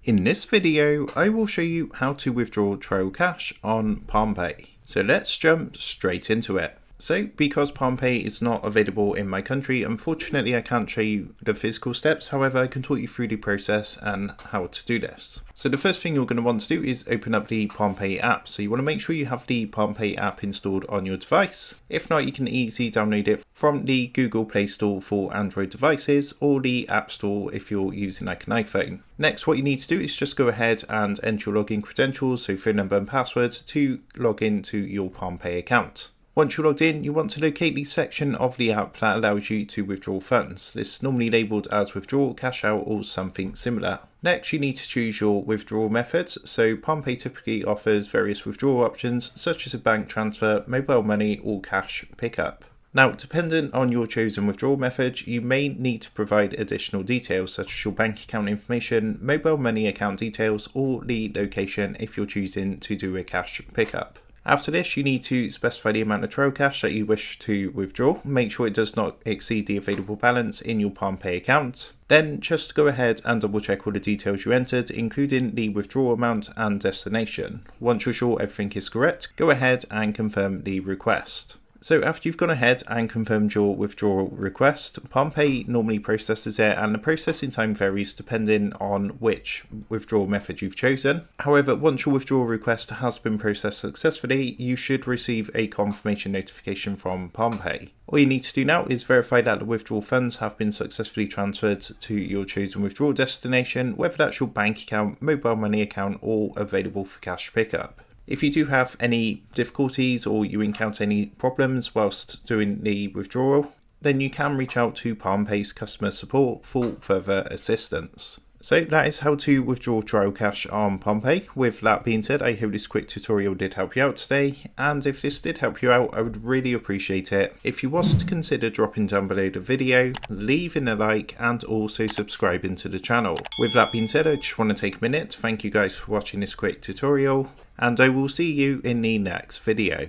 In this video, I will show you how to withdraw trail cash on Palmpay. So let's jump straight into it. So because Palmpay is not available in my country, unfortunately I can't show you the physical steps. However, I can talk you through the process and how to do this. So the first thing you're going to want to do is open up the Palmpay app. So you want to make sure you have the Palmpay app installed on your device. If not, you can easily download it from the Google Play Store for Android devices or the App Store if you're using like an iPhone. Next, what you need to do is just go ahead and enter your login credentials, so phone number and password, to log into your Palmpay account. Once you're logged in, you want to locate the section of the app that allows you to withdraw funds. This is normally labelled as withdraw, cash out or something similar. Next, you need to choose your withdrawal methods. So Palmpay typically offers various withdrawal options such as a bank transfer, mobile money or cash pickup. Now, dependent on your chosen withdrawal method, you may need to provide additional details such as your bank account information, mobile money account details or the location if you're choosing to do a cash pickup. After this, you need to specify the amount of trail cash that you wish to withdraw. Make sure it does not exceed the available balance in your Palmpay account. Then just go ahead and double check all the details you entered, including the withdrawal amount and destination. Once you're sure everything is correct, go ahead and confirm the request. So after you've gone ahead and confirmed your withdrawal request, Palmpay normally processes it, and the processing time varies depending on which withdrawal method you've chosen. However, once your withdrawal request has been processed successfully, you should receive a confirmation notification from Palmpay. All you need to do now is verify that the withdrawal funds have been successfully transferred to your chosen withdrawal destination, whether that's your bank account, mobile money account, or available for cash pickup. If you do have any difficulties or you encounter any problems whilst doing the withdrawal, then you can reach out to Palmpay's customer support for further assistance. So that is how to withdraw trail cash on Palmpay. With that being said, I hope this quick tutorial did help you out today, and if this did help you out, I would really appreciate it if you was to consider dropping down below the video, leaving a like and also subscribing to the channel. With that being said, I just want to take a minute to thank you guys for watching this quick tutorial, and I will see you in the next video.